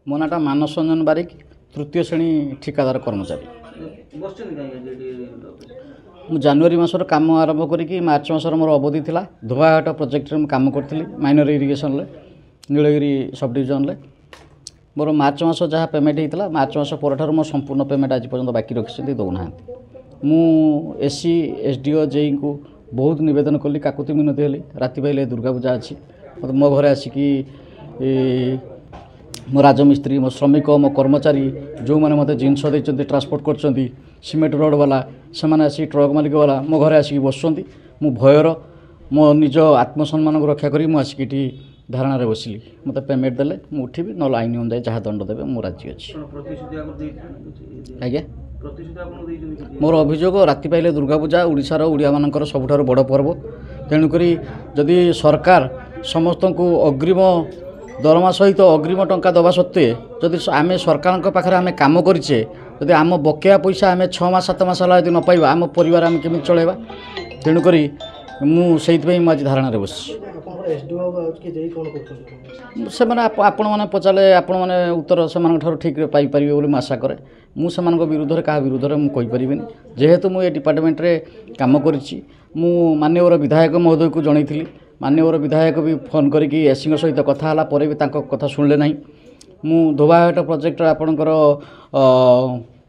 ମୋ ନାଁଟା ମାନସ ରଞ୍ଜନ ବାରିକ, ତୃତୀୟ ଶ୍ରେଣୀ ଠିକାଦାର କର୍ମଚାରୀ। ମୁଁ ଜାନୁଆରୀ ମାସର କାମ ଆରମ୍ଭ କରିକି ମାର୍ଚ୍ଚ ମାସର ମୋର ଅବଧି ଥିଲା। ଧୋବାଘାଟ ପ୍ରୋଜେକ୍ଟରେ ମୁଁ କାମ କରିଥିଲି, ମାଇନର ଇରିଗେସନରେ, ନୀଳଗିରି ସବ୍ ଡିଭିଜନରେ। ମୋର ମାର୍ଚ୍ଚ ମାସ ଯାହା ପେମେଣ୍ଟ ହେଇଥିଲା, ମାର୍ଚ୍ଚ ମାସ ପରଠାରୁ ମୋ ସମ୍ପୂର୍ଣ୍ଣ ପେମେଣ୍ଟ ଆଜି ପର୍ଯ୍ୟନ୍ତ ବାକି ରଖିଛନ୍ତି, ଦେଉନାହାନ୍ତି। ମୁଁ ଏସ୍ସି ଏସ୍ଡିଓ ଜେଇଙ୍କୁ ବହୁତ ନିବେଦନ କଲି, କାକୁତି ମିନତି ହେଲି। ରାତି ପାଇଲେ ଦୁର୍ଗା ପୂଜା ଅଛି, ମୋ ଘରେ ଆସିକି ମୋ ରାଜମିସ୍ତ୍ରୀ, ମୋ ଶ୍ରମିକ, ମୋ କର୍ମଚାରୀ ଯେଉଁମାନେ ମୋତେ ଜିନିଷ ଦେଇଛନ୍ତି, ଟ୍ରାନ୍ସପୋର୍ଟ କରୁଛନ୍ତି, ସିମେଣ୍ଟ ରୋଡ଼ ବାଲା, ସେମାନେ ଆସିକି ଟ୍ରକ୍ ମାଲିକ ବାଲା ମୋ ଘରେ ଆସିକି ବସୁଛନ୍ତି। ମୁଁ ଭୟର ମୋ ନିଜ ଆତ୍ମସମ୍ମାନକୁ ରକ୍ଷା କରି ମୁଁ ଆସିକି ଏଠି ଧାରଣାରେ ବସିଲି। ମୋତେ ପେମେଣ୍ଟ ଦେଲେ ମୁଁ ଉଠିବି, ନହେଲେ ଆଇନ ଅନୁଯାୟୀ ଯାହା ଦଣ୍ଡ ଦେବେ ମୁଁ ରାଜି ଅଛି। ଆଜ୍ଞା, ମୋର ଅଭିଯୋଗ, ରାତି ପାଇଲେ ଦୁର୍ଗା ପୂଜା ଓଡ଼ିଶାର ଓଡ଼ିଆମାନଙ୍କର ସବୁଠାରୁ ବଡ଼ ପର୍ବ। ତେଣୁକରି ଯଦି ସରକାର ସମସ୍ତଙ୍କୁ ଅଗ୍ରିମ ଦରମା ସହିତ ଅଗ୍ରିମ ଟଙ୍କା ଦେବା ସତ୍ତ୍ୱେ ଯଦି ଆମେ ସରକାରଙ୍କ ପାଖରେ ଆମେ କାମ କରିଛେ, ଯଦି ଆମ ବକେୟା ପଇସା ଆମେ 6 ମାସ 7 ମାସ ହେଲା ଯଦି ନ ପାଇବା, ଆମ ପରିବାର ଆମେ କେମିତି ଚଳାଇବା? ତେଣୁକରି ମୁଁ ସେଇଥିପାଇଁ ମୁଁ ଆଜି ଧାରଣାରେ ବସିଛି। ସେମାନେ ଆପଣମାନେ ପଚାରିଲେ ଆପଣମାନେ ଉତ୍ତର ସେମାନଙ୍କ ଠାରୁ ଠିକ୍ରେ ପାଇପାରିବେ ବୋଲି ମୁଁ ଆଶା କରେ। ମୁଁ ସେମାନଙ୍କ ବିରୁଦ୍ଧରେ କାହା ବିରୁଦ୍ଧରେ ମୁଁ କହିପାରିବିନି। ଯେହେତୁ ମୁଁ ଏ ଡିପାର୍ଟମେଣ୍ଟରେ କାମ କରିଛି, ମୁଁ ମାନ୍ୟବର ବିଧାୟକ ମହୋଦୟକୁ ଜଣାଇଥିଲି। ମାନ୍ୟବର ବିଧାୟକ ବି ଫୋନ୍ କରିକି ଏସିଙ୍କ ସହିତ କଥା ହେଲା ପରେ ବି ତାଙ୍କ କଥା ଶୁଣିଲେ ନାହିଁ। ମୁଁ ଧୋବାଘାଟ ପ୍ରୋଜେକ୍ଟର ଆପଣଙ୍କର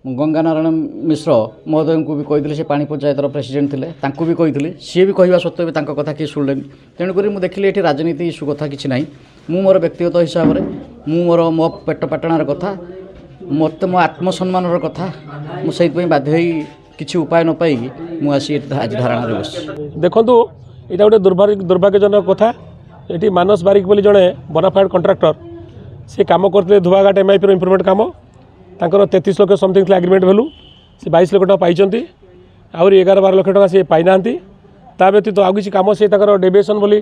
ଗଙ୍ଗାନାରାୟଣ ମିଶ୍ର ମହୋଦୟଙ୍କୁ ବି କହିଥିଲି, ସେ ପାଣି ପଞ୍ଚାୟତର ପ୍ରେସିଡେଣ୍ଟ ଥିଲେ, ତାଙ୍କୁ ବି କହିଥିଲି। ସିଏ ବି କହିବା ସତ୍ତ୍ୱେ ବି ତାଙ୍କ କଥା କିଏ ଶୁଣିଲେନି। ତେଣୁକରି ମୁଁ ଦେଖିଲି ଏଠି ରାଜନୀତି ଇସ୍ୟୁ କଥା କିଛି ନାହିଁ। ମୁଁ ମୋର ବ୍ୟକ୍ତିଗତ ହିସାବରେ ମୁଁ ମୋ ପେଟ ପାଟଣାର କଥା, ମୋତେ ମୋ ଆତ୍ମସମ୍ମାନର କଥା, ମୁଁ ସେଇଥିପାଇଁ ବାଧ୍ୟ ହୋଇ କିଛି ଉପାୟ ନ ପାଇକି ମୁଁ ଆସି ଆଜି ଧାରଣାରେ ବସିଛି। ଦେଖନ୍ତୁ, এটা গোটে দুর্ভাগ্যজনক কথা। এটি ମାନସ ବାରିକ ବୋଲି ଜଣେ ବୋନାଫାଏଡ୍ କଣ୍ଟ୍ରାକ୍ଟର, ସେ କାମ କରିଥିଲେ ଧୋବାଘାଟ ଏମ୍ଆଇପିର ଇମ୍ପ୍ରୁଭମେଣ୍ଟ କାମ। ତାଙ୍କର 33 ଲକ୍ଷ ସମଥିଙ୍ଗ ଥିଲା ଆଗ୍ରିମେଣ୍ଟ ଭ୍ୟାଲୁ, ସେ 22 ଲକ୍ଷ ଟଙ୍କା ପାଇଛନ୍ତି। ଆହୁରି 11-12 ଲକ୍ଷ ଟଙ୍କା ସେ ପାଇନାହାନ୍ତି। ତା ବ୍ୟତୀତ ଆଉ କିଛି କାମ ସେ ତାଙ୍କର ଡେଭିଏସନ୍ ବୋଲି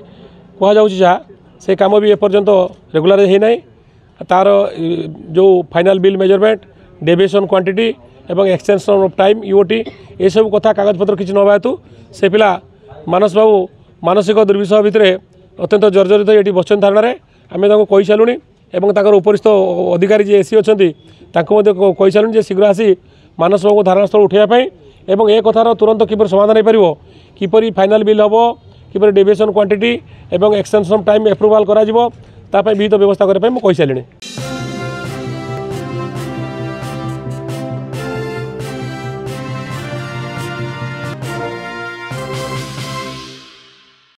କୁହାଯାଉଛି, ଯାହା ସେ କାମ ବି ଏପର୍ଯ୍ୟନ୍ତ ରେଗୁଲାର ହେଇନାହିଁ। ତାର ଯେଉଁ final bill measurement, deviation quantity ଏବଂ ଏକ୍ସଟେନସନ୍ ଅଫ୍ ଟାଇମ୍ ଇଓଟି, ଏସବୁ କଥା କାଗଜପତ୍ର କିଛି ନେବା ହେତୁ ସେ ପିଲା ମାନସ ବାବୁ ମାନସିକ ଦୁର୍ବିଷହ ଭିତରେ ଅତ୍ୟନ୍ତ ଜର୍ଜରିତ ଏଠି ବସିଛନ୍ତି ଧାରଣାରେ। ଆମେ ତାଙ୍କୁ କହିସାରିଲୁଣି ଏବଂ ତାଙ୍କର ଉପରିସ୍ଥ ଅଧିକାରୀ ଯିଏ ଏସି ଅଛନ୍ତି ତାଙ୍କୁ ମଧ୍ୟ କହିସାରିଲୁଣି ଯେ ଶୀଘ୍ର ଆସି ମାନସ ବାବୁଙ୍କୁ ଧାରଣାସ୍ଥଳ ଉଠାଇବା ପାଇଁ ଏବଂ ଏ କଥାର ତୁରନ୍ତ କିପରି ସମାଧାନ ହୋଇପାରିବ, କିପରି ଫାଇନାଲ୍ ବିଲ୍ ହେବ, କିପରି ଡେଭିଏସନ୍ କ୍ୱାଣ୍ଟିଟି ଏବଂ ଏକ୍ସଟେନସନ୍ ଟାଇମ୍ ଆପ୍ରୁଭାଲ୍ କରାଯିବ, ତା ପାଇଁ ବିହିତ ବ୍ୟବସ୍ଥା କରିବା ପାଇଁ ମୁଁ କହିସାରିଲିଣି।